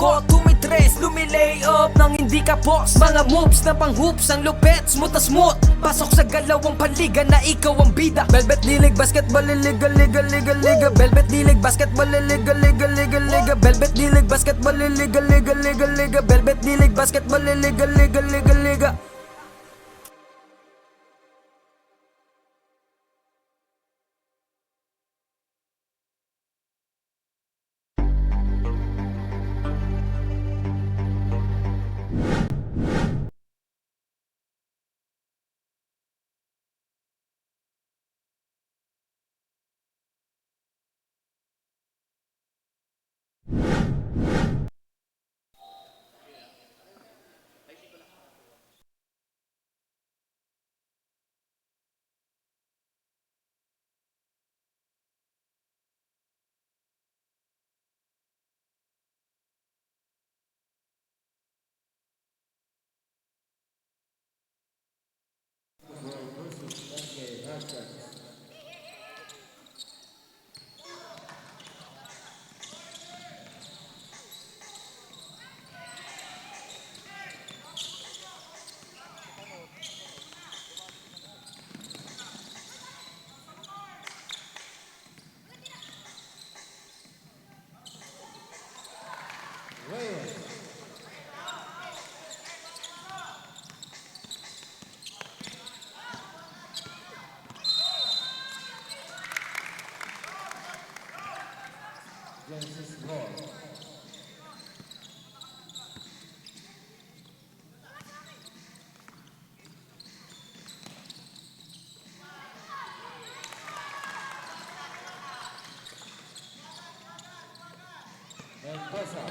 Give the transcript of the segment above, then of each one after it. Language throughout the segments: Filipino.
ko tumitres, lumilay up nang hindi ka boss. Mga moves na pang hoops, ang lupet, smooth na smooth. Pasok sa galawang panliga na ikaw ang bida. Velvet dilig, basketball, liga, liga, liga, liga. Velvet dilig, basketball, liga, liga, liga, liga. Velvet dilig, basketball, liga, liga, liga, liga. Velvet dilig, basketball, liga, liga, liga, liga. Genesis Ball. Mendoza.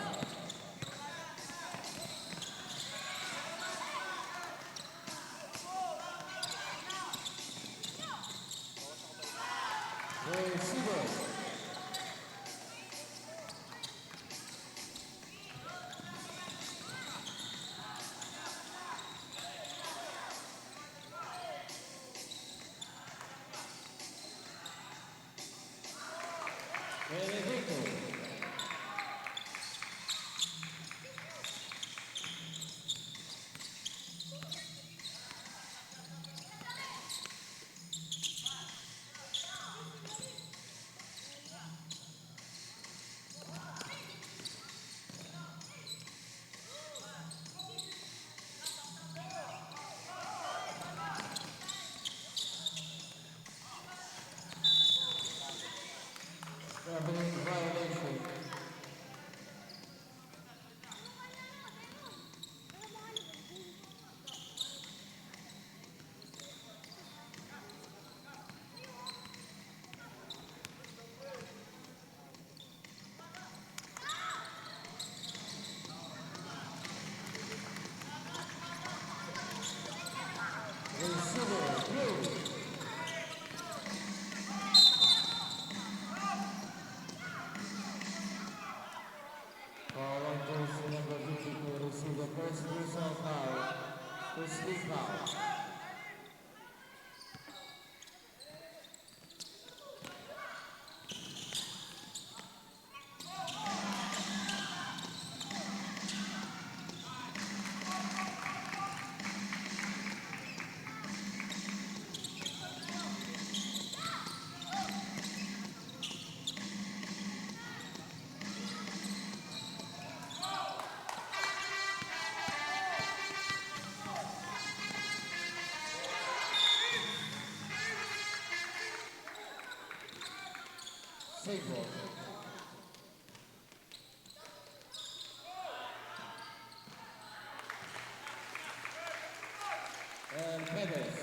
Receiver. Benedicto. Traveling violation. Receiver, blue. Following goes number 52, receive the first personal foul to sleep foul. Save ball. And Perez.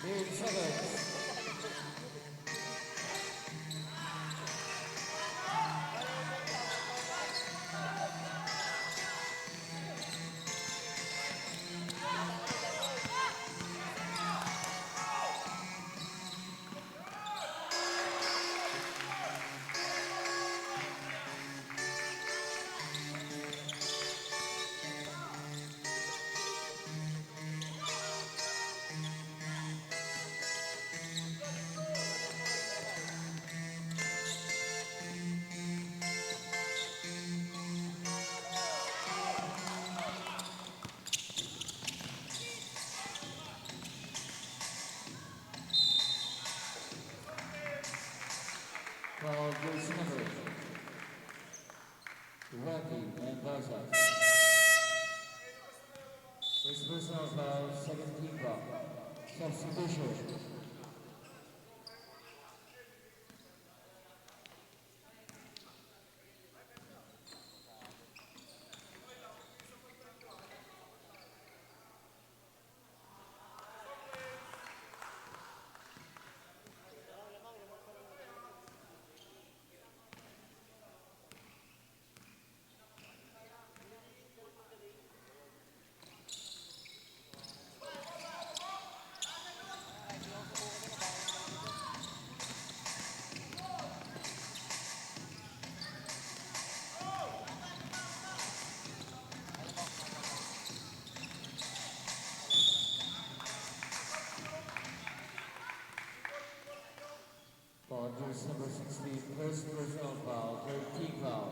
8 seconds. Foul jersey number 20, Mendoza. First personal foul, second team foul. Substitution. Foul jersey number 16, first personal foul, third team foul.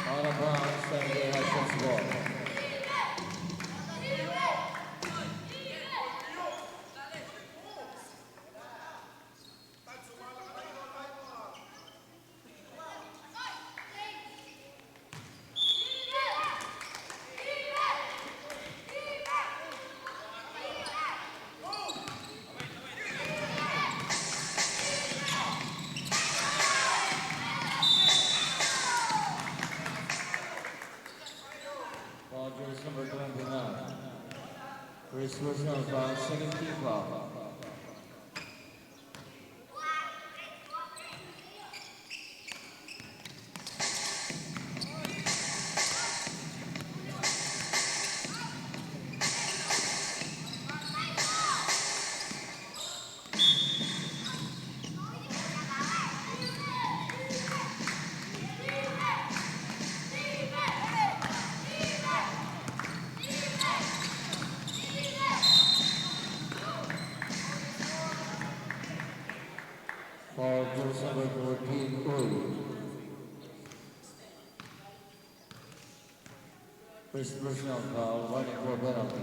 Out of bounds, Saturday High ball. Foul jersey number 29, first personal foul, second team foul. Foul jersey number 14, Uy. First personal foul, 1 for penalty.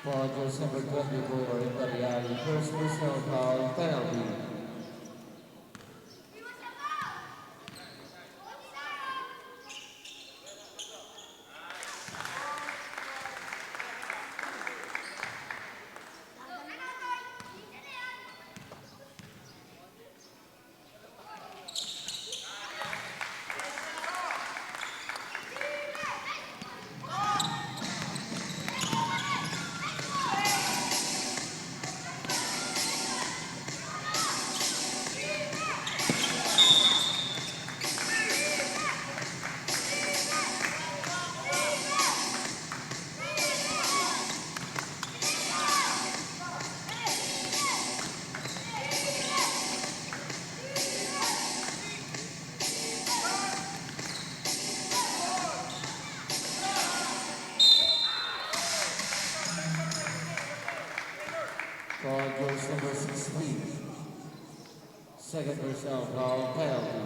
For just number 24, Italiani, first personal foul, penalty. For just number 16, second personal foul, penalty.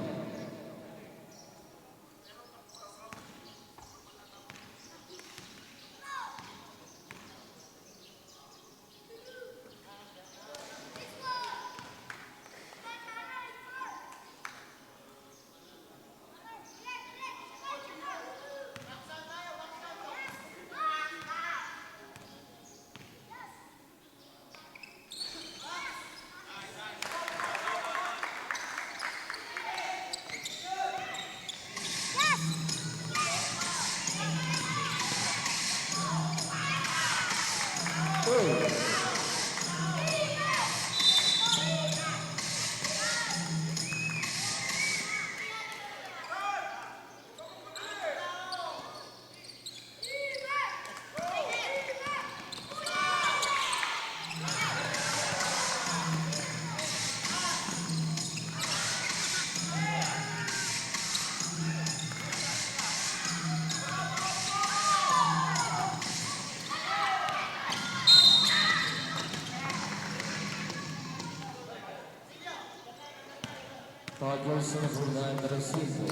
Dodgers number 9, Recife.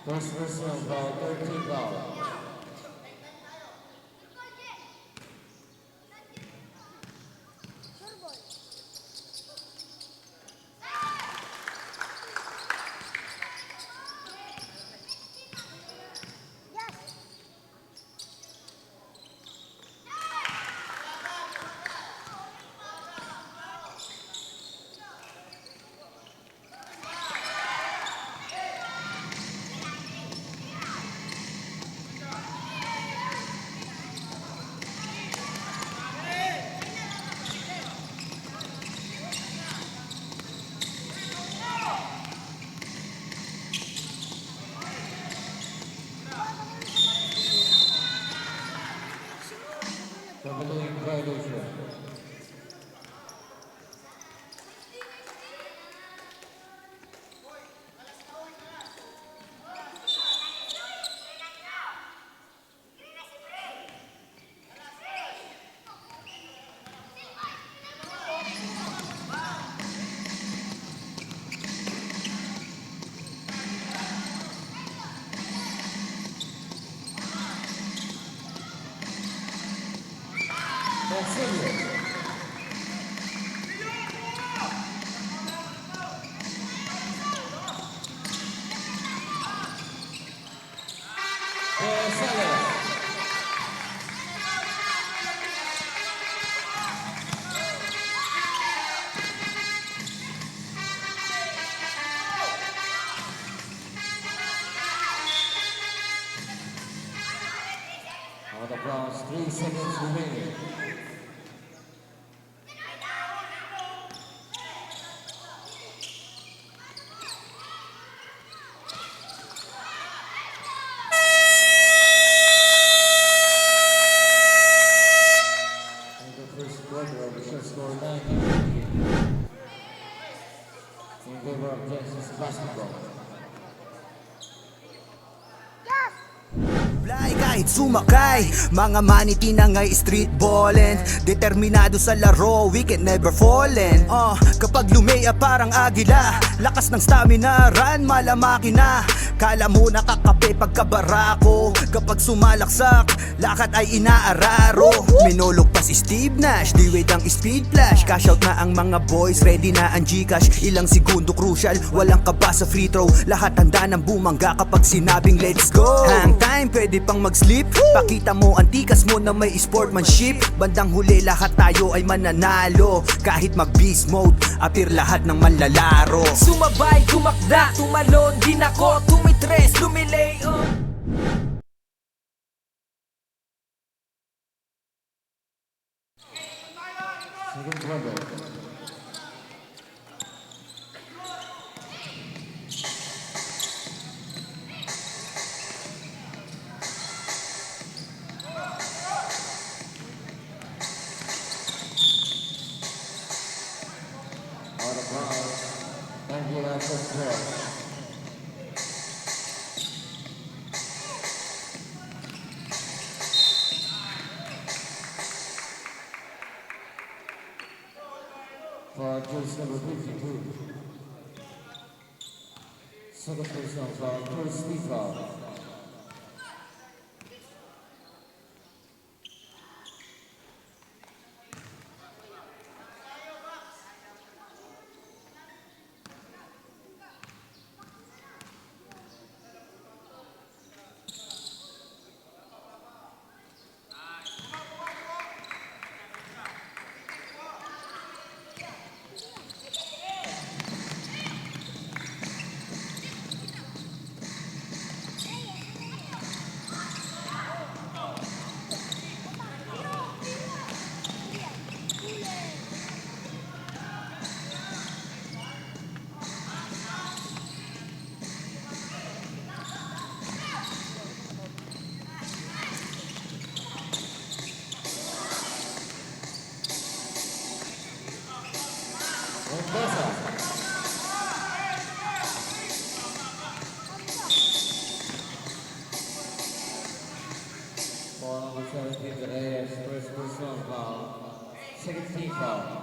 First personal foul, 13 foul. Doubling violation. That's it. On the Browns, 3 seconds remaining. In the first quarter, we shall score 19 in favor of Texas basketball. Fly kahit sumakay, mga maniti na nga'y street ballin'. Determinado sa laro, we can never fallen. Kapag lumea parang agila, lakas ng stamina, run malamaki na. Kala mo nakakape pagkabarako, kapag sumalaksak, lakad ay inaararo. Minulok si Steve Nash, D-Wade ang speed flash. Cash out na ang mga boys, ready na ang Gcash. Ilang segundo crucial, walang kaba sa free throw. Lahat handa ng bumangga kapag sinabing let's go. Hang time, pwede pang mag-sleep. Pakita mo ang tikas mo na may sportsmanship. Bandang huli lahat tayo ay mananalo. Kahit mag-beast mode, appear lahat ng manlalaro. Sumabay, tumakda, tumalon, din ako, tumitres, lumilay on. Second quarter. Out of bounds. Thank you, that's a throw. For case number 52. Second personal foul, Chris Steve. Ball number 17 to AS, first personal foul, second team foul.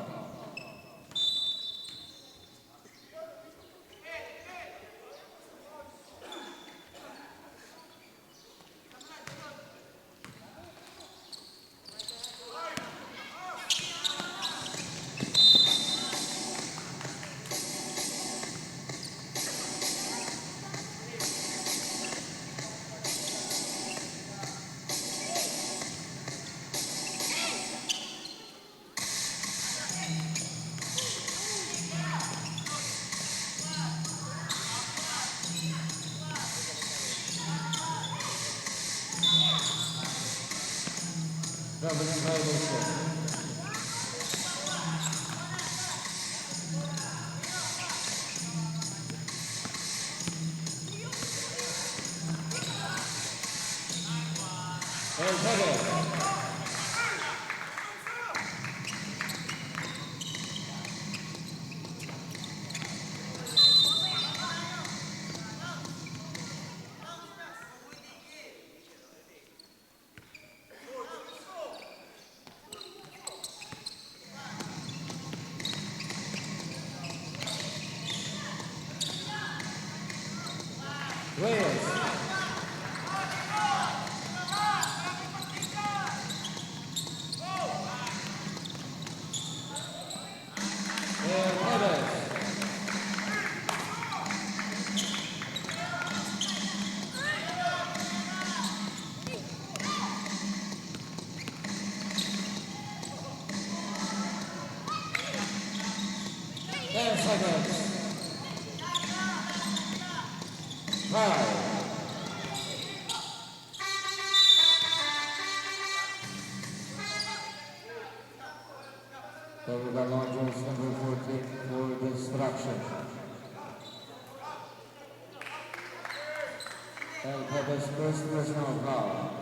Traveling violation. Reyes. So we got long jumps number 14 for destruction. And Pepe's first personal foul.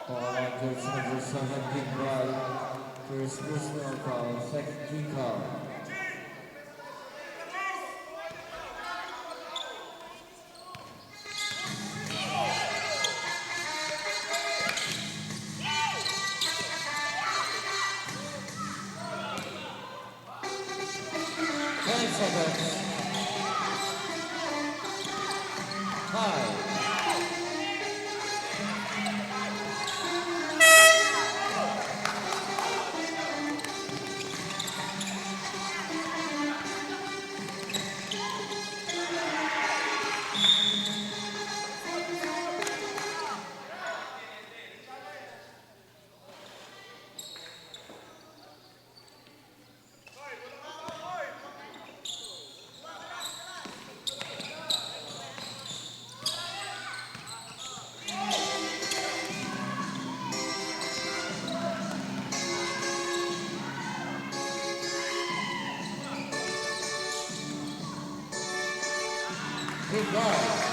Foul on jersey number 17, Bright. First personal foul, second team foul. Seconds. Five. Good ball.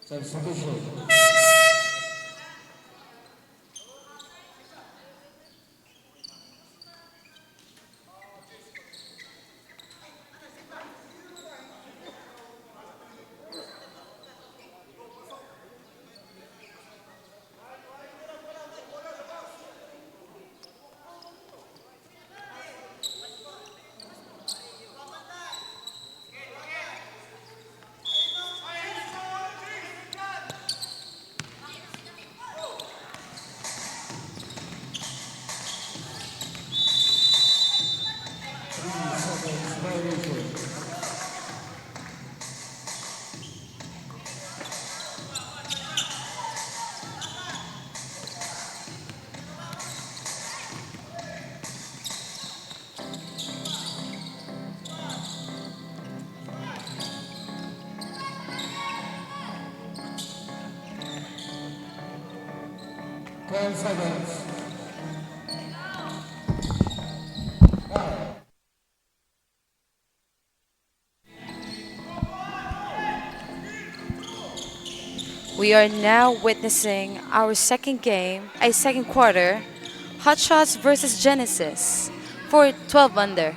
Substitution. Ten seconds. We are now witnessing our second quarter, Hot Shots versus Genesis for 12 under.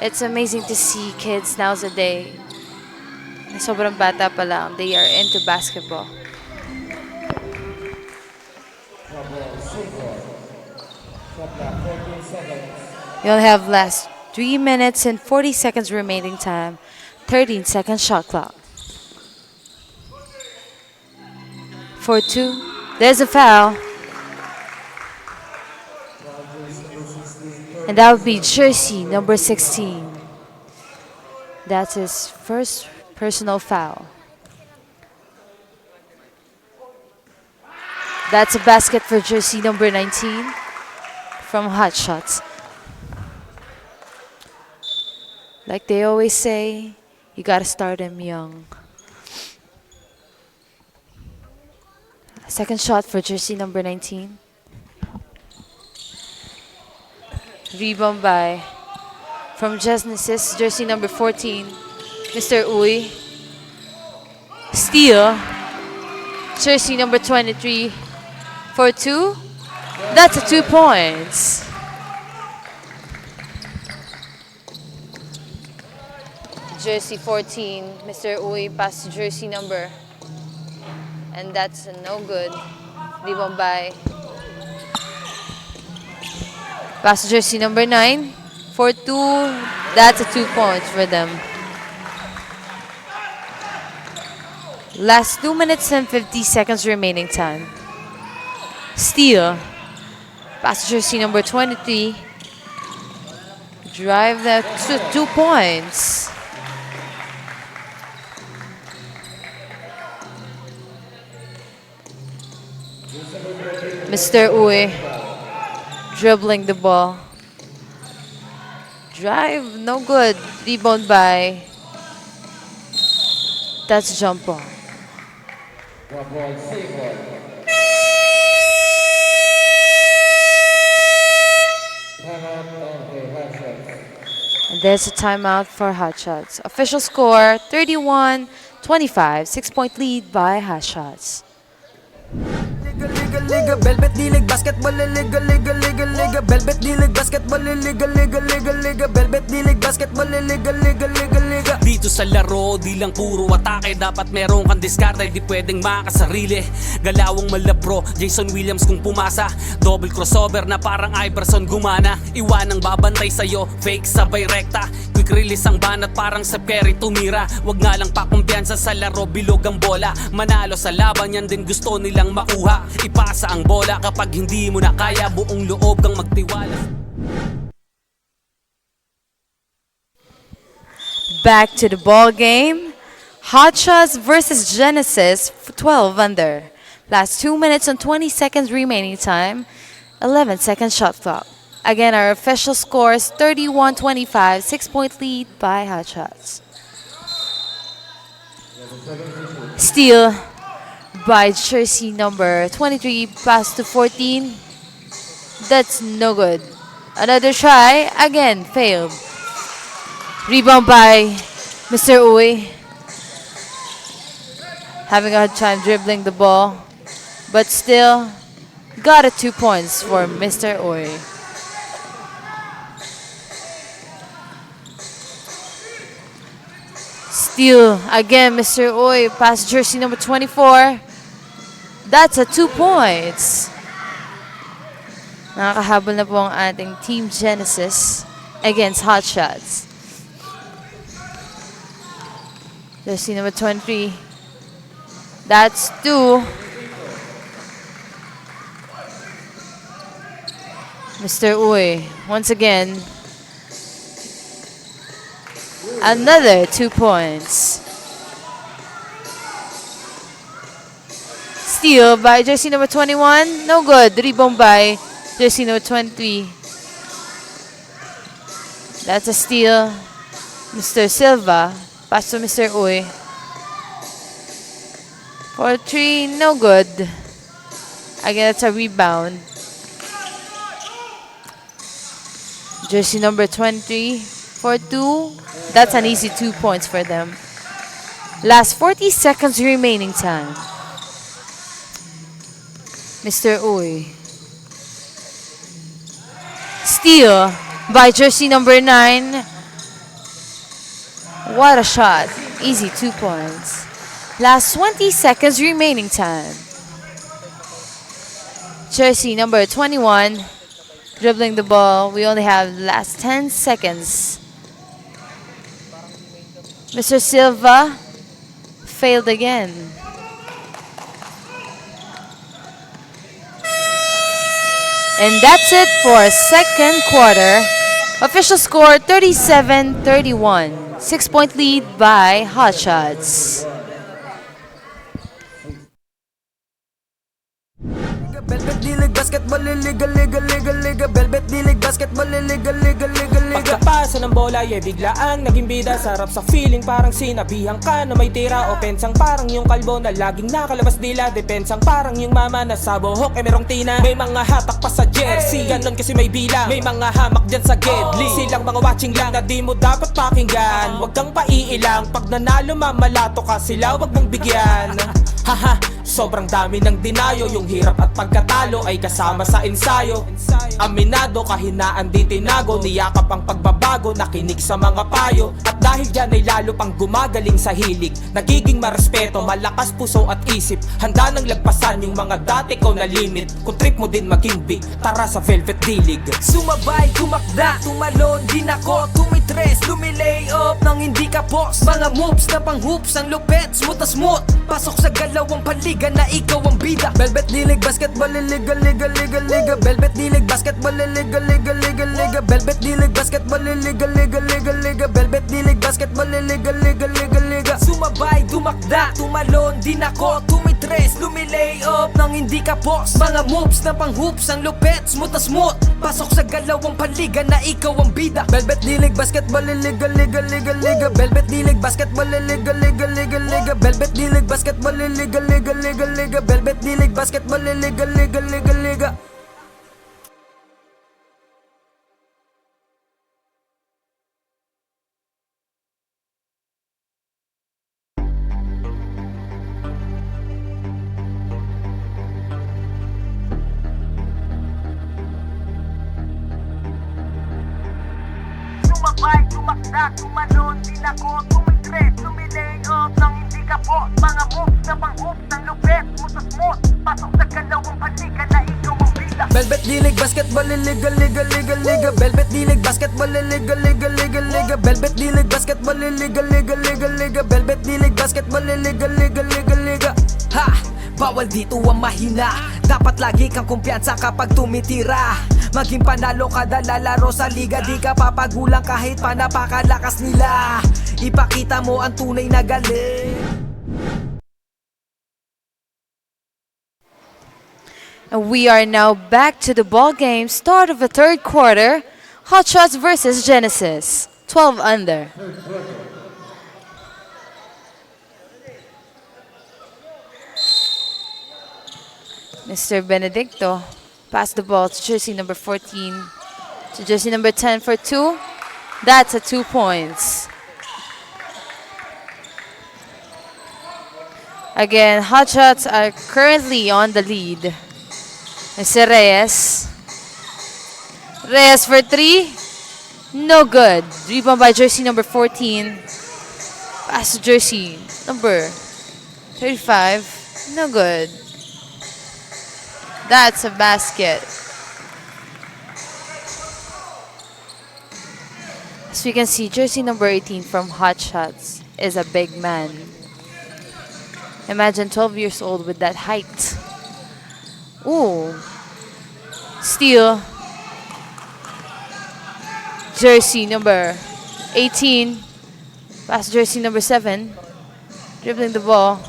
It's amazing to see kids nowadays. Sobrang bata pa lang, they are into basketball. We only have last 3 minutes and 40 seconds remaining time. 13-second shot clock. For 2, there's a foul. And that would be jersey number 16. That's his first personal foul. That's a basket for jersey number 19 from Hot Shots. Like they always say, you gotta start them young. Second shot for jersey number 19. Rebound by from Genesis, jersey number 14, Mr. Uy. Steal, jersey number 23 for 2. That's a 2 points. jersey 14, Mr. Uy pass to jersey number. And that's a no good. Rebound by. Pass to jersey number 9 for 2. That's a 2 points for them. Last 2 minutes and 50 seconds remaining time. Steal. Pass to jersey number 23. Drive that to 2 points. Mr. Uy dribbling the ball. Drive, no good. Rebound by. That's jump ball. One ball, save ball. Timeout on the hot shots. And there's a timeout for Hot Shots. Official score 31-25. 6-point lead by Hot Shots. Liga, liga, velvet dilig, basketball, liga, liga, liga, liga, velvet dilig, basketball, liga, liga, liga, liga, velvet dilig, basketball, liga, liga, liga, liga. Dito sa laro, di lang puro atake. Dapat meron kang diskarte, di pwedeng makasarili. Galawang malabro, Jason Williams kung pumasa. Double crossover na parang Iverson gumana. Iwanang babantay sa'yo, fake sabay rekta. Quick release ang banat parang sa Perry tumira. Wag nga lang pakumpiyansa sa laro, bilog ang bola. Manalo sa laban, yan din gusto nilang makuha. Ipasa ang bola kapag hindi mo na kaya. Buong loob kang magtiwala. Back to the ball game. Hot Shots versus Genesis, 12 under. Last 2 minutes and 20 seconds remaining time. 11-second shot clock. Again, our official score is 31-25. 6-point lead by Hot Shots. Steal by jersey number 23. Pass to 14. That's no good. Another try. Again, failed. Rebound by Mr. Uy. Having a hard time dribbling the ball. But still, got a 2 points for Mr. Uy. Steal again, Mr. Uy. Pass jersey number 24. That's a 2 points. Nakakahabol na po ang ating Team Genesis against Hot Shots. Jersey number 23. That's 2. Mr. Uy, once again. Another 2 points. Steal by jersey number 21. No good. Rebound by jersey number 23. That's a steal. Mr. Silva. Pass to Mr. Uy. For 3, no good. Again, that's a rebound. Jersey number 23 for 2. That's an easy 2 points for them. Last 40 seconds remaining time. Mr. Uy. Steal by jersey number 9. What a shot. Easy 2 points. Last 20 seconds remaining time. Jersey number 21. Dribbling the ball. We only have last 10 seconds. Mr. Silva failed again. And that's it for second quarter. Official score 37-31. 6-point lead by Hot Shots. Velvet dilig, basketball, liga, liga, liga, liga, velvet dilig, basketball, liga, liga, liga, liga. Pagkapasa ng bola, biglaang naging bida. Sarap sa feeling, parang sinabihan ka na may tira. O pensang parang yung kalbo na laging nakalabas dila. Depensang parang yung mama na sa buhok merong tina. May mga hatak pa sa jersey, ganon kasi may bilang. May mga hamak dyan sa gedli, silang mga watching lang na di mo dapat pakinggan. Huwag kang paiilang, pag nanalo mamalato ka sila, huwag mong bigyan. Haha, sobrang dami ng dinayo. Yung hirap at pagkatalo ay kasama sa ensayo. Aminado, kahinaan di tinago. Niyakap ang pagbabago, nakinig sa mga payo. At dahil dyan ay lalo pang gumagaling sa hilig. Nagiging marespeto, malakas puso at isip. Handa nang lagpasan yung mga dati ko na limit. Kung trip mo din maging big, tara sa Velvet D-League. Sumabay, tumakda, tumalon, din ako tumitres, lumilay up nang hindi ka boss. Mga moves na pang hoops, ang lupet, smooth as smooth. Pasok sa galawang panliga na ikaw ang bida. Velvet D-League, basketball, liga, liga, liga, liga. Velvet D-League, basketball, liga, liga, liga, liga. Velvet D-League, basketball, liga, liga, liga, liga. Velvet D-League, basketball, liga, liga, liga, liga. Sumabay, tumakda, tumalon, din ako tumitres, lumilay up nang hindi ka boss. Mga moves na pang hoops, ang lupet, smooth as smooth. Pasok sa galawang panliga na ikaw ang bida. Velvet D-League, basketball, liga, liga, liga, liga. Velvet D-League, basketball, liga, liga, liga, liga. Velvet D-League, basketball, liga, liga, liga, liga. Velvet D-League, basketball, liga, liga, liga, liga. Sumabay, tumakda, tumalon, din ako tumitres, lumilay up nang hindi ka boss. Mga moves na pang hoops, ang lupet, smooth as smooth. Pasok sa galawang panliga na ikaw ang bida. Velvet D-League, basketball, liga, liga, liga, liga. Velvet D-League, basketball, liga, liga, liga, liga. Velvet D-League, basketball, liga, liga, liga, liga. Velvet D-League, basketball, liga, liga, liga, liga. Ha! Bawal dito ang mahina. Dapat lagi kang kumpiyansa kapag tumitira. Maging panalo kada lalaro sa liga. Di ka papagulang kahit pa napakalakas nila. Ipakita mo ang tunay na galing. And we are now back to the ball game. Start of the third quarter. Hot Shots versus Genesis. 12 under. Mr. Benedicto pass the ball to jersey number 14 to jersey number 10 for 2. That's a 2 points. Again, Hot Shots are currently on the lead. Mr. Reyes. Reyes for 3. No good. Rebound by jersey number 14. Pass to jersey number 35. No good. That's a basket. As we can see, jersey number 18 from Hot Shots is a big man. Imagine 12 years old with that height. Ooh. Steal. Jersey number 18. Pass jersey number 7. Dribbling the ball.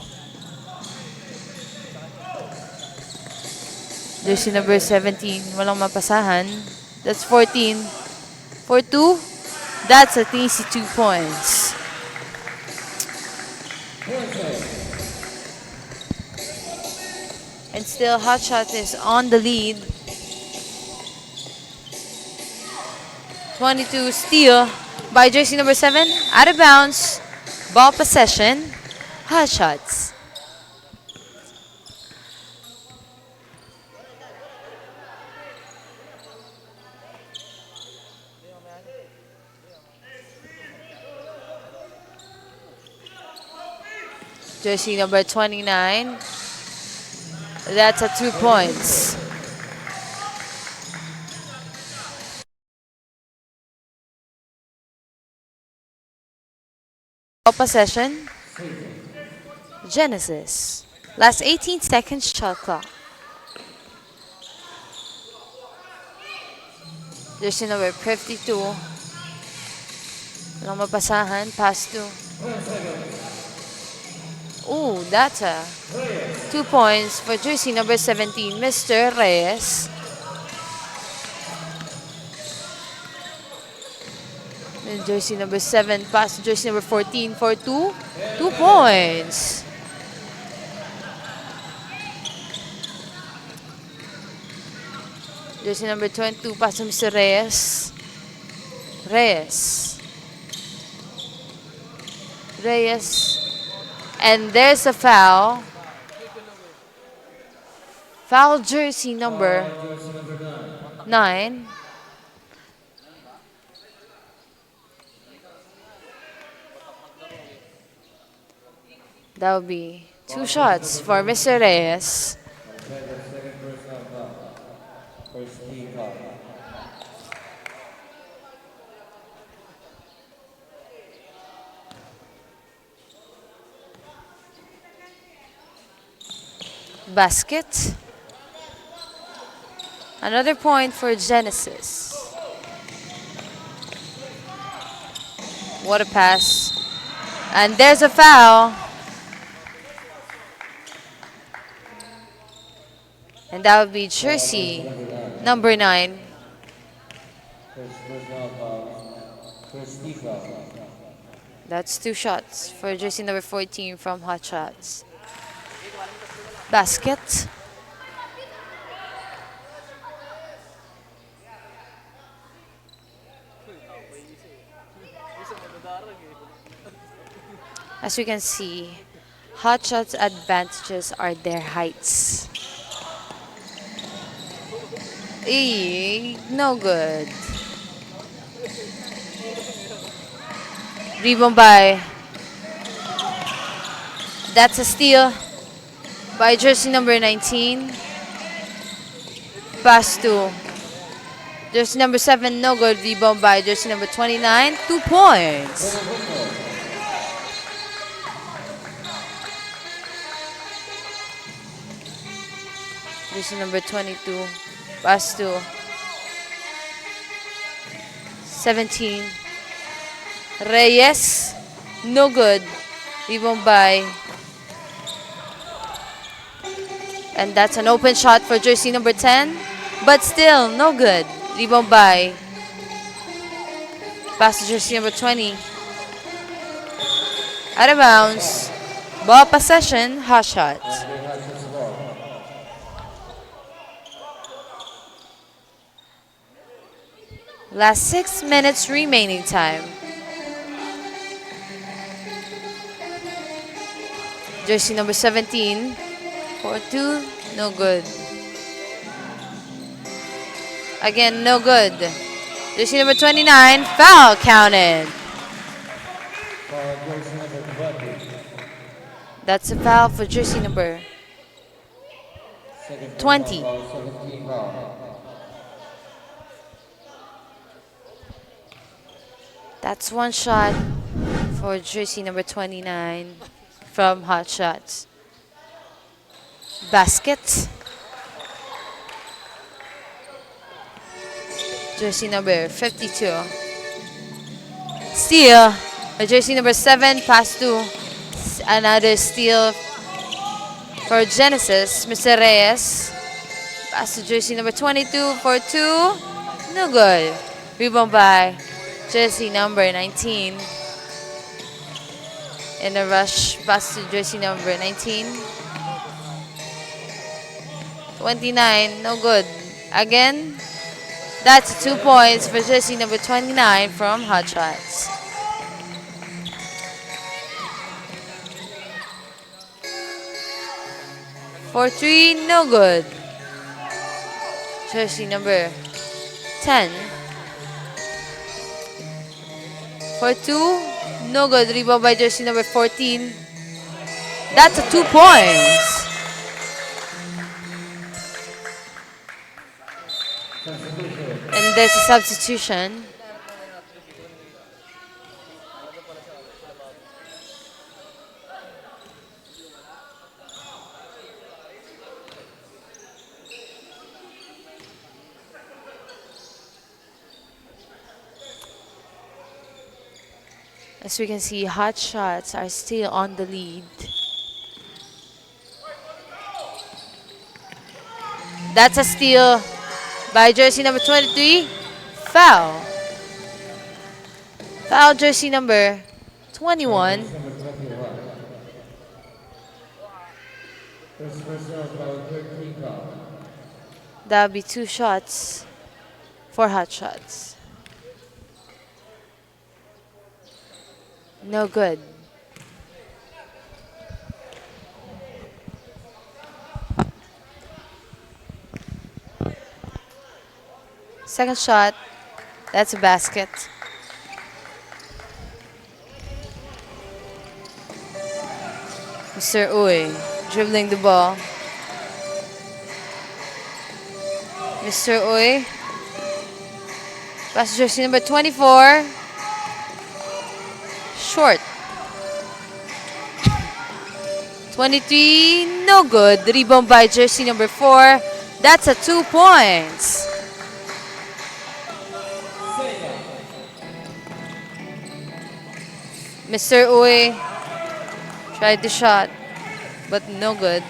Jersey number 17. Walang mapasahan. That's 14. For 2. That's at easy 2 points. And still Hot Shot is on the lead. 22 steal by jersey number 7. Out of bounds. Ball possession. Hot Shots. Jersey number 29. That's a 2 points. Possession. Genesis. Last 18 seconds shot clock. Jersey number 52. Walang mapasahan. Pass to. Ooh, that's a 2 points for jersey number 17, Mr. Reyes. And jersey number 7, pass to jersey number 14 for 2. 2 points. Jersey number 22, pass to Mr. Reyes. Reyes. And there's a foul Foul jersey number 9. That would be 2 shots for Mr. Reyes. Second personal foul. First team foul. Basket. Another point for Genesis. What a pass. And there's a foul. And that would be jersey number 9. First personal foul. First team foul. That's 2 shots for jersey number 14 from Hot Shots. Basket. As we can see, Hot Shots' advantages are their heights. No good. Rebound by. That's a steal by jersey number 19. Pass to jersey number 7, no good. Rebound by jersey number 29, 2 points. Jersey number 22, pass to 17. Reyes, no good. Rebound by. And that's an open shot for jersey number 10. But still, no good. Rebound by. Pass to jersey number 20. Out of bounds. Ball possession, Hot Shots. Last 6 minutes remaining time. Jersey number 17. 4-2, no good. Again, no good. Jersey number 29, foul counted. Foul jersey number 20. That's a foul for jersey number Second 20. personal foul. Second team foul. That's 1 shot for jersey number 29 from Hot Shots. Basket. Jersey number 52. Steal. Jersey number 7, pass to. Another steal for Genesis, Mr. Reyes. Pass to jersey number 22 for 2. No good. Rebound by jersey number 19. In a rush, pass to jersey number 19. 29, no good. Again, that's 2 points for jersey number 29 from Hot Shots. For 3, no good. Jersey number 10. For 2, no good. Rebound by jersey number 14. That's a 2 points. And there's a substitution. As we can see, Hot Shots are still on the lead. That's a steal by jersey number 23. Foul. Foul jersey number 21. Number 21. First personal foul. Third team foul. That would be 2 shots for Hot Shots. No good. Second shot. That's a basket. Mr. Uy dribbling the ball. Mr. Uy. Pass to jersey number 24. Short. 23. No good. Rebound by jersey number 4. That's a 2 points. Mr. Uy tried the shot, but no good.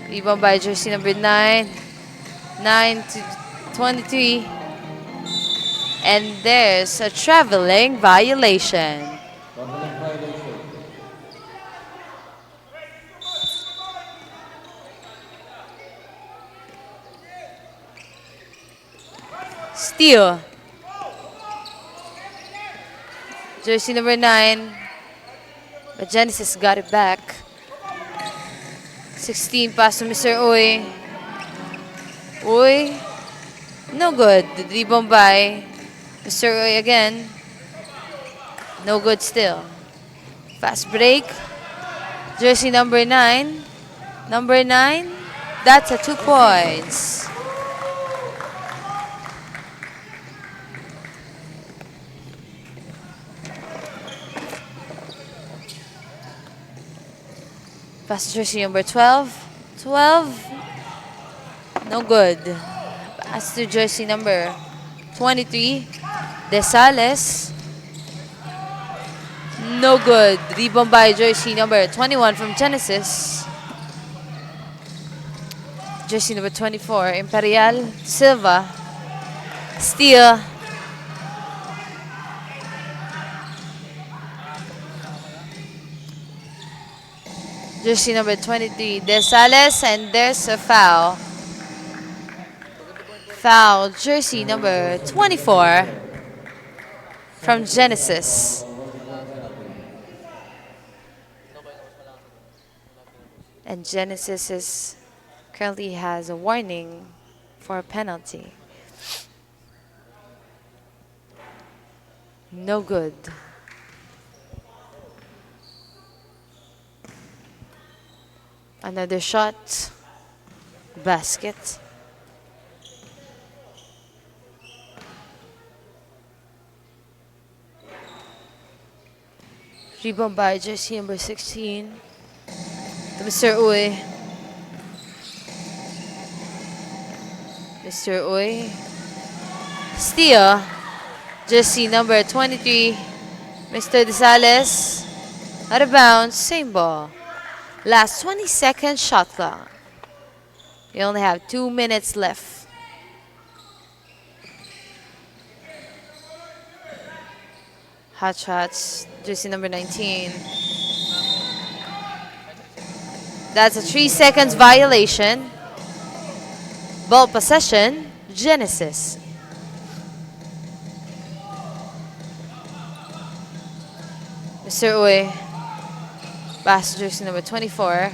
Rebound by jersey number 9. 9 to 23. And there's a traveling violation. Traveling violation. Steal. Jersey number 9. But Genesis got it back. 16 pass to Mr. Uy. Uy. No good. The rebound by Mr. Uy again. No good still. Fast break. Jersey number 9. Number 9. That's a 2 points. Pass to jersey number 12. 12. No good. Pass to jersey number 23. Desales. No good. Rebound by jersey number 21 from Genesis. Jersey number 24. Imperial. Silva. Steal. Jersey number 23, Desales, and there's a foul. Foul, jersey number 24 from Genesis. And Genesis currently has a warning for a penalty. No good. Another shot. Basket. Rebound by jersey number 16. To Mr. Uy. Mr. Uy. Steal. Jersey number 23. Mr. Desales. Out of bounds. Same ball. Last 20-second shot clock. You only have 2 minutes left. Hot shots, jersey number 19. That's a 3 seconds violation. Ball possession, Genesis. Mr. Uy. Pass jersey number 24.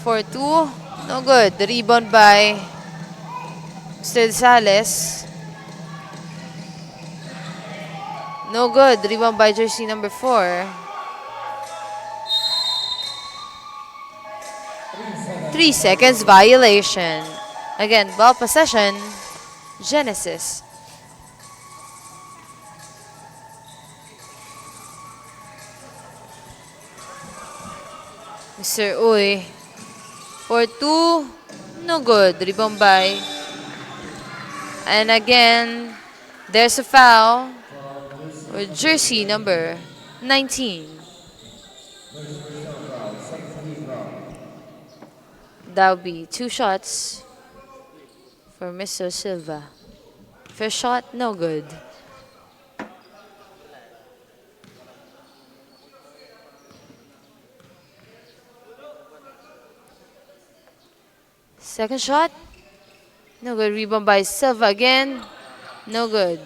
4-2. No good. The rebound by Mr. Desales. No good. The rebound by jersey number 4. 3 seconds violation. Again, ball possession, Genesis. Mr. Uy. 4-2. No good. Rebound by. And again, there's a foul with jersey number 19. That would be 2 shots for Mr. Silva. First shot, no good. Second shot. No good. Rebound by Silva again. No good.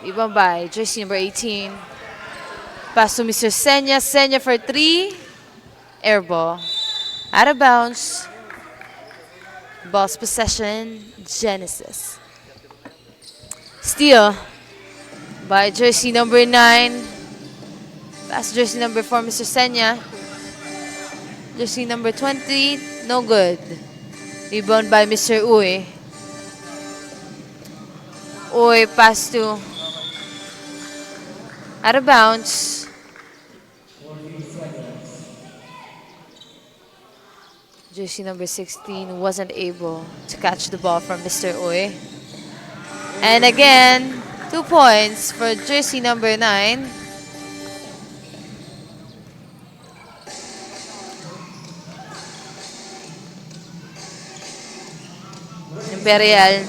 Rebound by jersey number 18. Pass to Mr. Senya. Senya for 3. Air ball. Out of bounds. Balls possession, Genesis. Steal by jersey number 9. Pass jersey number 4, Mr. Senya. Jersey number 20, no good. Rebound by Mr. Uy. Uy, pass to out of bounds. Jersey number 16 wasn't able to catch the ball from Mr. Uy. And again, 2 points for jersey number 9. Imperial.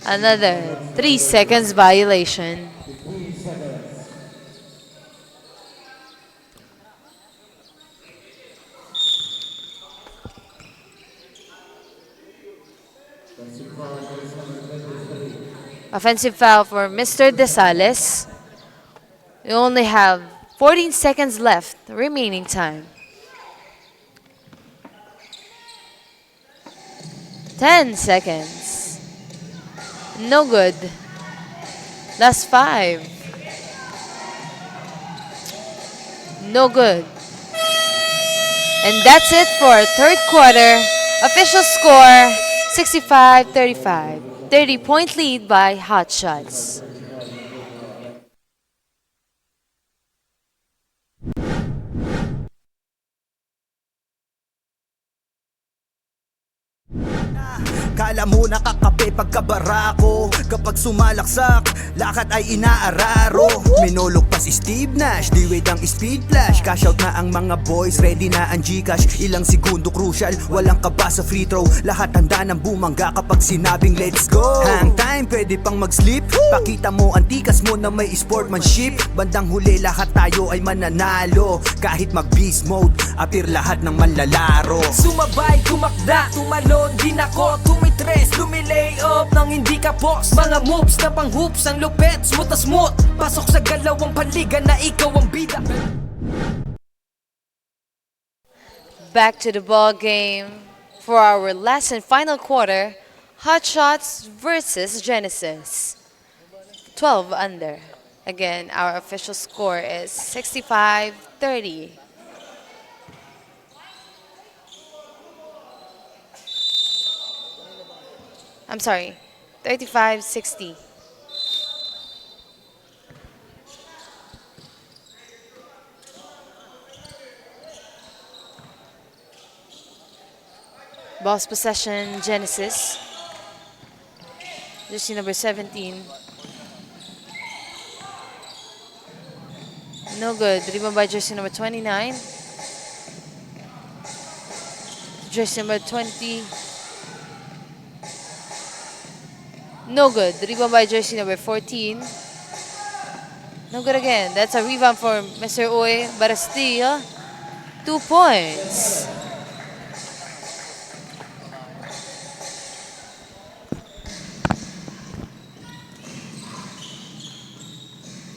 Another 3 seconds violation. Offensive foul for Mr. Desales. We only have 14 seconds left remaining time. 10 seconds. No good. Last 5. No good. And that's it for third quarter. Official score 65-35. 30-point lead by Hot Shots. Kala mo nakakape pagkabarako. Kapag sumalaksak, lakad ay inaararo. Minulog pa si Steve Nash, D-Wade ang speed flash. Cash out na ang mga boys, ready na ang Gcash. Ilang segundo crucial, walang kaba sa free throw. Lahat handa ng bumangga kapag sinabing let's go. Hang time, pwede pang mag-sleep. Pakita mo ang tikas mo na may sportsmanship. Bandang huli lahat tayo ay mananalo. Kahit mag-beast mode, appear lahat ng manlalaro. Sumabay, tumakda, tumalon, din ako, tumitres, lumilay up nang hindi ka boss. Mga moves na pang hoops, ang lupet, smooth na smooth. Pasok sa galawang panliga na ikaw ang bida. Back to the ball game for our last and final quarter. Hot Shots versus Genesis. 12 under. Again, our official score is 65-30. I'm sorry, 35-60. Balls possession, Genesis. Jersey number 17. No good. Rebound by jersey number 29. Jersey number 20. No good. Rebound by jersey number 14. No good again. That's a rebound for Mr. Uy, but a steal. 2 points.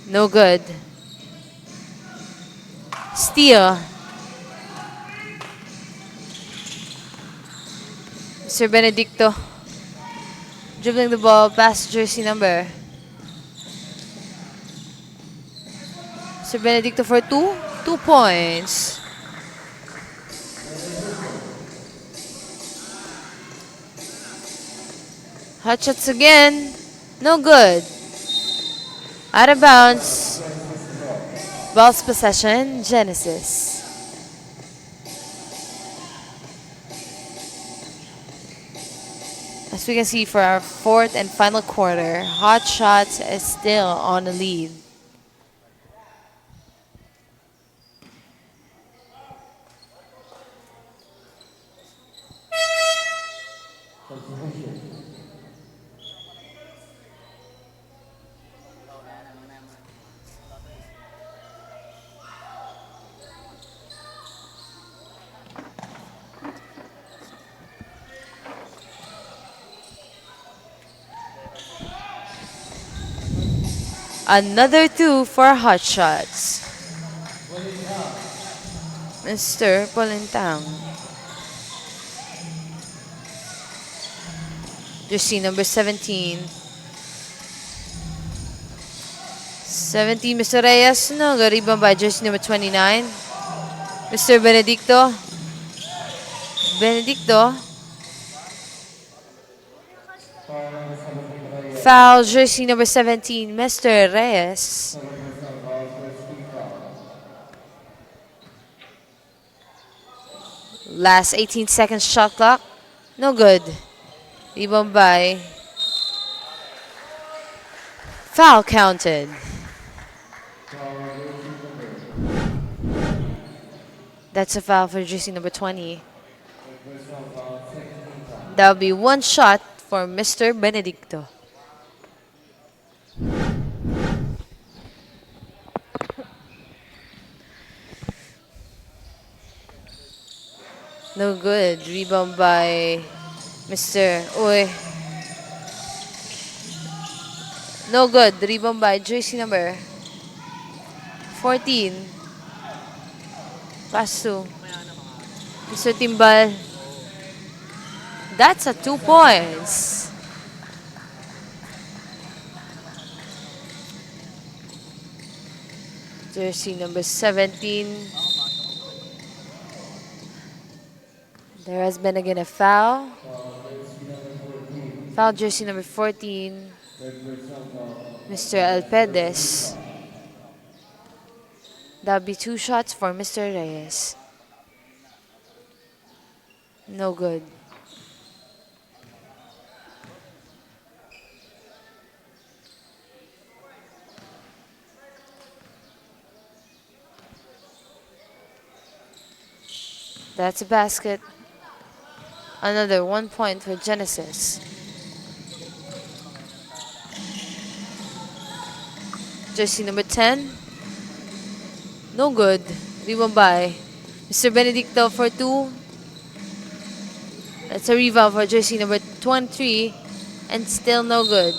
No good. Steal. Mr. Benedicto. Dribbling the ball past jersey number. Mr. Benedicto for 2 points. Hot shots again. No good. Out of bounds. Balls possession, Genesis. As we can see for our fourth and final quarter, Hot Shots is still on the lead. Another 2 for Hot Shots. Mr. Polintang. Jersey number 17. 17, Mr. Reyes. No, good rebound by jersey number 29. Mr. Benedicto. Foul, jersey number 17, Mr. Reyes. Last 18 seconds shot clock. No good. Rebound by. Foul counted. That's a foul for jersey number 20. That'll be one shot for Mr. Benedicto. No good. Rebound by Mr. Uy. No good. Rebound by jersey number 14. Pass to Mr. Timbal. That's a 2 points. Jersey number 17. There has been again a foul. Foul jersey number 14. Mr. Alpedes. That'll be 2 shots for Mr. Reyes. No good. That's a basket. Another 1 point for Genesis. Jersey number 10. No good. Rebound by Mr. Benedicto for 2. That's a rebound for jersey number 23. And still no good.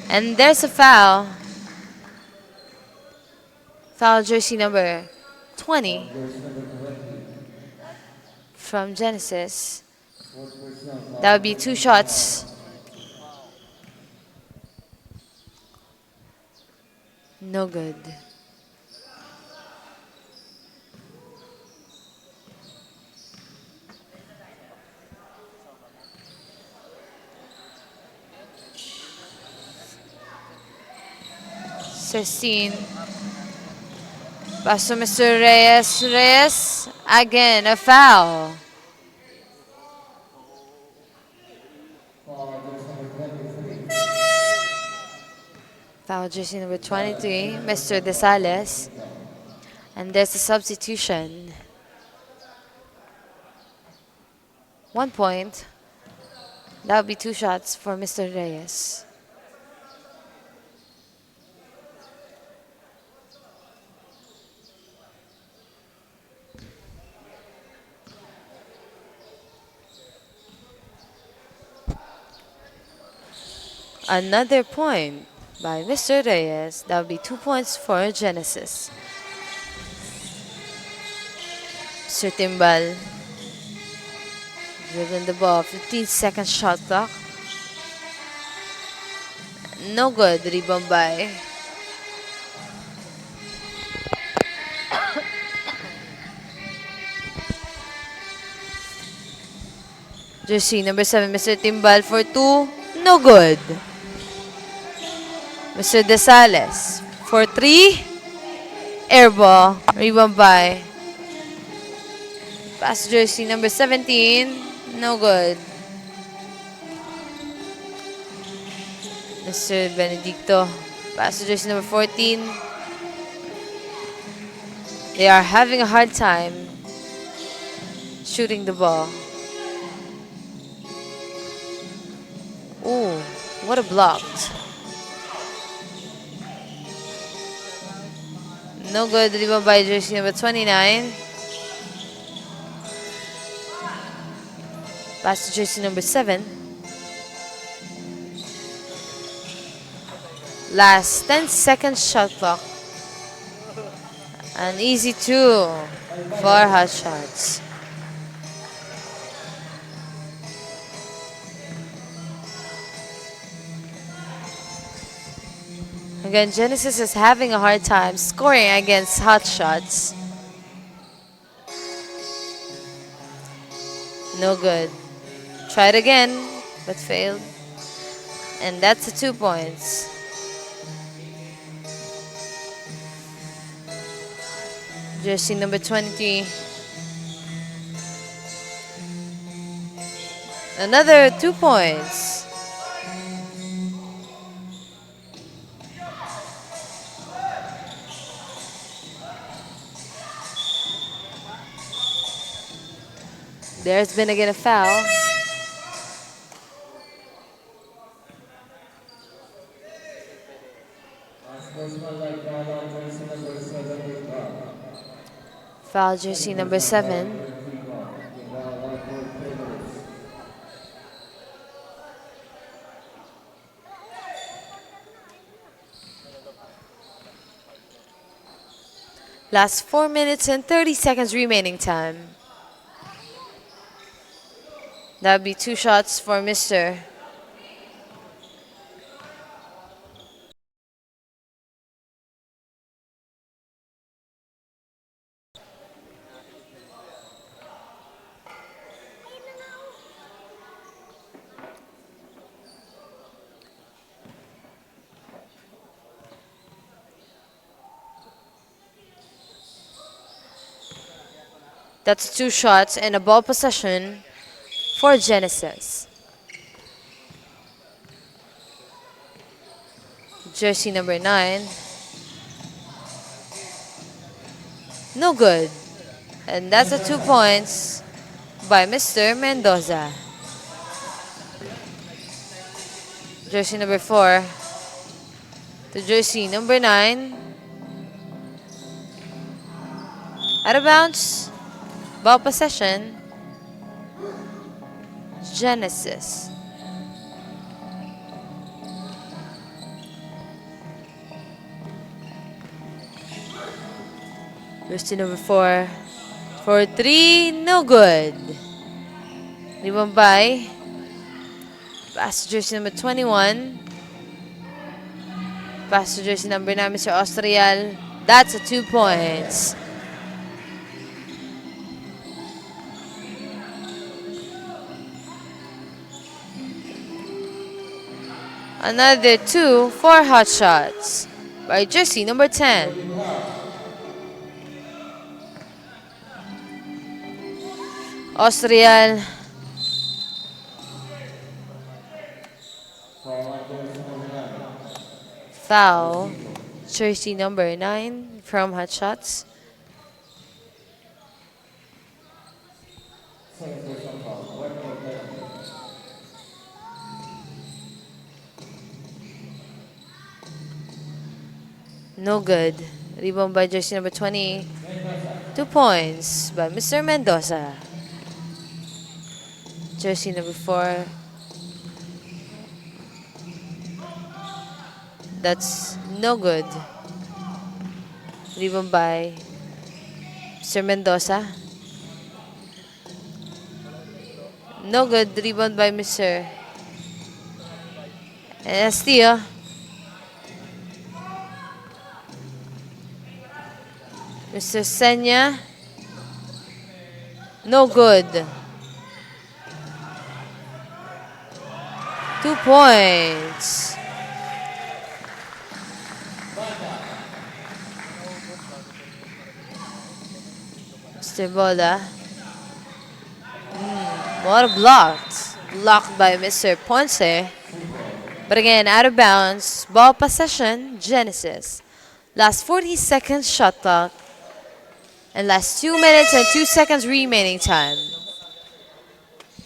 And there's a foul. Foul jersey number 20 from Genesis. That would be 2 shots. No good. Sixteen. Pass to Mr. Reyes. Reyes, again, a foul. Foul jersey number 23, Mr. Desales. And there's a substitution. 1 point. That would be 2 shots for Mr. Reyes. Another point by Mr. Reyes. That would be 2 points for Genesis. Mr. Timbal dribbling the ball. 15-second shot clock. No good. Rebound by jersey number 7, Mr. Timbal for 2. No good. Mr. Desales for 3. Air ball. Rebound by pass jersey number 17. No good. Mr. Benedicto. Pass jersey number 14. They are having a hard time shooting the ball. Ooh, what a blocked. No good. Rebound by jersey number 29. Pass to jersey number 7. Last 10 seconds shot clock. An easy 2. for Hot Shots. Again, Genesis is having a hard time scoring against Hot Shots. No good. Tried again, but failed. And that's a 2 points. Jersey number 23. Another 2 points. There's been again a foul. Foul jersey number 7. Last 4 minutes and 30 seconds remaining time. That would be 2 shots for Mr. That's 2 shots and a ball possession for Genesis. Jersey number 9. No good. And that's a 2 points by Mr. Mendoza. Jersey number 4 to jersey number 9. Out of bounds. Ball possession. Genesis. Jersey number 4 for 3, no good. Rebound by pass to jersey number 21. Pass to jersey number 9, Mr. Austrial. That's a 2 points. Another 2 for Hot Shots by jersey number 10. Austrial. Foul. Jersey number 9 from Hot Shots. No good. Rebound by jersey number 20. 2 points by Mr. Mendoza. Jersey number 4. That's no good. Rebound by Mr. Mendoza. No good. Rebound by Mr. Estia. Mr. Senya. No good. 2 points. Mr. Bola. More blocked. Blocked by Mr. Ponce. But again, out of bounds. Ball possession, Genesis. Last 40 seconds shot clock. And last 2 minutes and 2 seconds remaining time.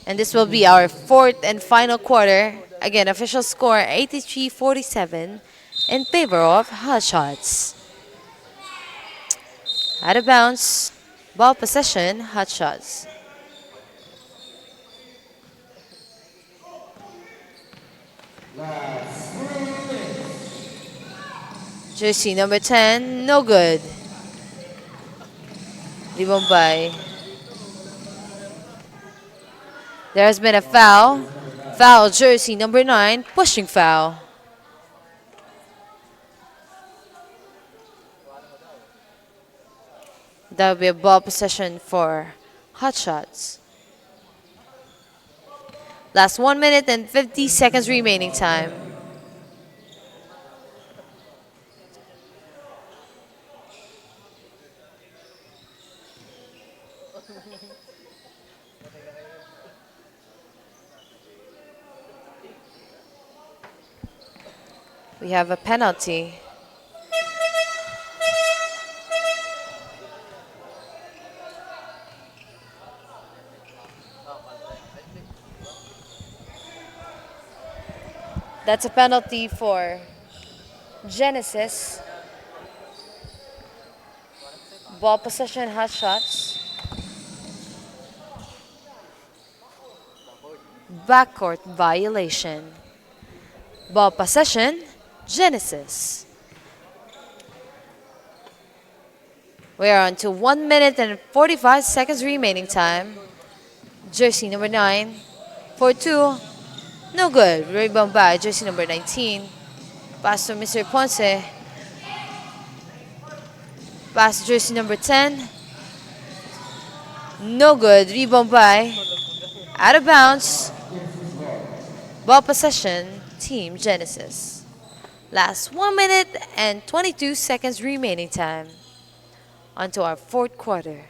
And this will be our 4th and final quarter. Again, official score 83-47 in favor of Hot Shots. Out of bounds, ball possession, Hot Shots. Jersey number 10, no good. Libombay. There has been a foul. Foul, jersey number 9, pushing foul. That will be a ball possession for Hot Shots. Last 1 minute and 50 seconds remaining time. We have a penalty. That's a penalty for Genesis. Ball possession, Hot Shots. Backcourt violation. Ball possession, Genesis. We are on to 1 minute and 45 seconds remaining time. Jersey number 9 for 2. No good. Rebound by jersey number 19. Pass to Mr. Ponce. Pass to jersey number 10. No good. Rebound by. Out of bounds. Ball possession, Team Genesis. Last 1 minute and 22 seconds remaining time. Onto our fourth quarter.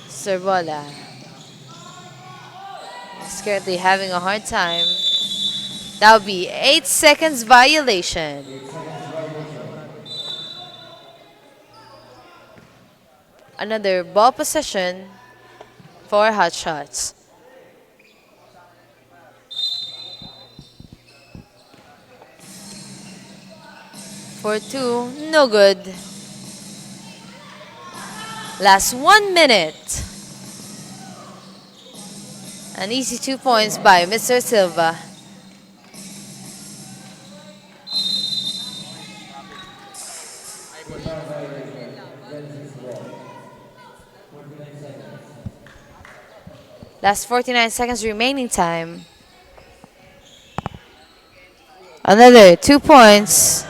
Servola is currently having a hard time. That would be 8 seconds violation. Another ball possession for Hot Shots. For 2, no good. Last 1 minute. An easy 2 points by Mr. Silva. Last 49 seconds remaining time. Another 2 points.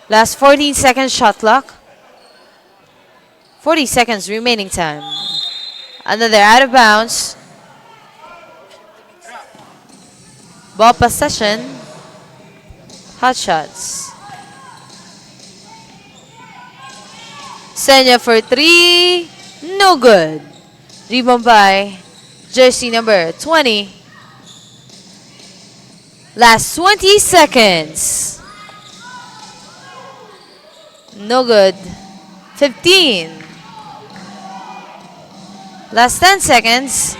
Last 14 seconds shot clock. 40 seconds remaining time. Another out of bounds. Ball possession. Hot Shots. Senya for 3. No good. Rebound by jersey number 20. Last 20 seconds. No good. 15. Last 10 seconds.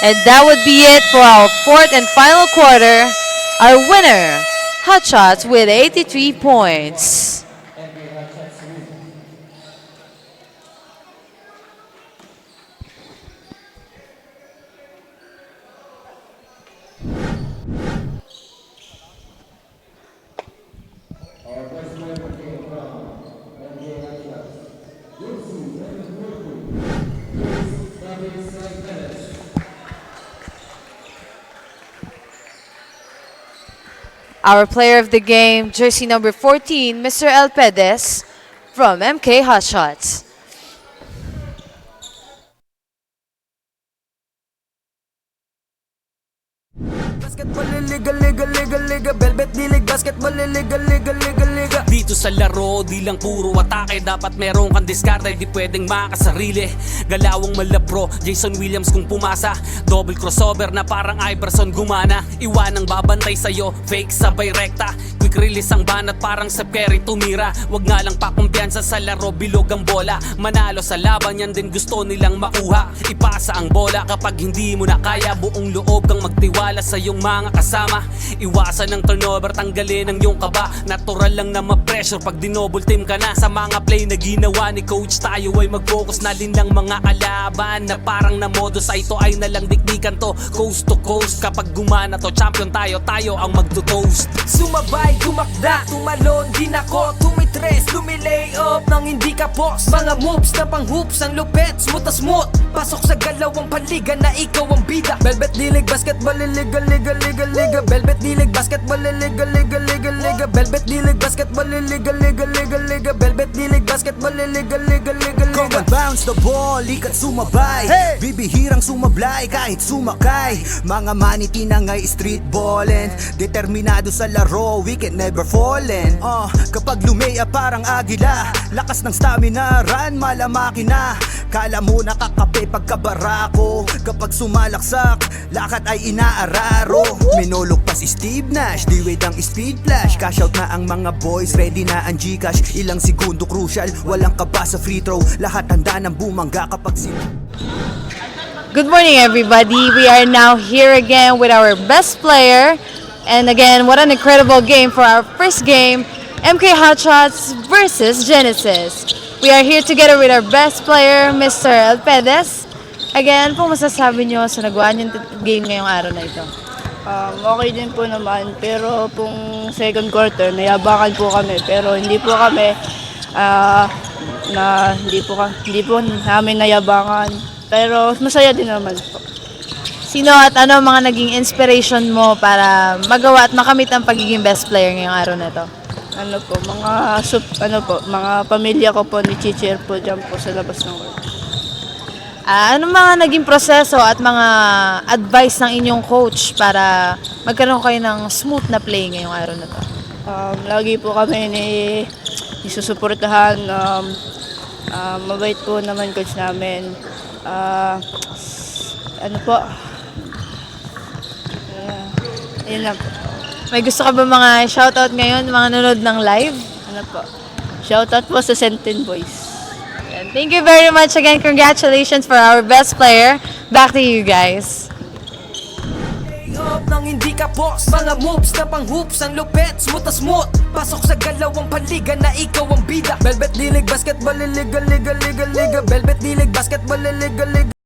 And that would be it for our fourth and final quarter. Our winner, Hot Shots with 83 points. Our player of the game, jersey number 14, Mr. El Pedes from MK Hot Shots. Basketball liga, liga, liga, liga. Velvet dilig, basketball liga, liga, liga, liga. Dito sa laro, di lang puro atake. Dapat meron kang diskarte, di pwedeng makasarili. Galawang malabro, Jason Williams kung pumasa. Double crossover na parang Iverson gumana. Iwanang babantay sa'yo, fake sabay rekta. Quick quick release ang banat parang sa Perry tumira. Wag nga lang pakumpiyansa sa laro, bilog ang bola. Manalo sa laban, yan din gusto nilang makuha. Ipasa ang bola kapag hindi mo na kaya. Buong loob kang magtiwala sa iyong mga kasama. Iwasan ng turnover, tanggalin ang iyong kaba. Natural lang na ma-pressure pag dinouble team ka na. Sa mga play na ginawa ni coach, tayo ay mag-focus na din ng mga kalaban. Na parang na modus, ay ito ay nalang dikdikan to. Coast to coast, kapag gumana to, champion tayo, tayo ang magto-toast. Sumabay, tumakda, tumalon, din ako tumitres, lumilay up nang hindi ka post. Mga moves na pang hoops, ang lupet, smooth as smooth. Pasok sa galawang panliga na ikaw ang bida. Velvet Dilig Basketball, liga, liga, liga, liga. Velvet Dilig Basketball, liga, liga, liga, liga. Velvet Dilig Basketball, liga, liga, liga, liga. Velvet Dilig Basketball, liga, liga, liga, Come liga. and bounce the ball, ikat sumabay. Bibihirang sumablay kahit sumakay. Mga maniti na ngay street ballin', determinado sa laro, we can never fallen. Kapag lumea parang agila, lakas ng stamina, run malamaki na. Kala mo nakakape pagkabarako, kapag sumalaksak, lakad ay inaararo. Minulog pa si Steve Nash, D-Wade ang speed flash. Cash out na ang mga boys, ready na ang Gcash. Ilang segundo crucial, walang kaba sa free throw. Lahat handa ng bumangga kapag Good morning, everybody. We are now here again with our best player. And again, what an incredible game for our first game, MK Hotshots versus Genesis. We are here together with our best player, Mr. Alpedes. Again, po masasabi nyo sa nagawa nyo game ngayong araw na ito? Okay din po naman, pero pong second quarter, nayabangan po kami, pero hindi po kami, hindi po namin nayabangan, pero masaya din naman po. Sino at ano ang mga naging inspiration mo para magawa at makamit ang pagiging best player ngayong araw na ito? Mga pamilya ko po ni Chichir po dyan po sa labas ng work. Ano mga naging proseso at mga advice ng inyong coach para magkaroon kayo ng smooth na play ngayong araw na to? Lagi po kami isusuportahan, mabait po naman coach namin. Yun lang po. May gusto ka ba mga shoutout ngayon, mga nanonood ng live? Shoutout po sa Sentin Boys. And thank you very much again. Congratulations for our best player. Back to you guys. Up nang hindi ka post. Mga moves na pang hoops, ang lupet, smooth as smooth. Pasok sa galawang panliga na ikaw ang bida. Velvet Dilig Basketball, liga, liga, liga, liga. Velvet Dilig Basketball, liga, liga.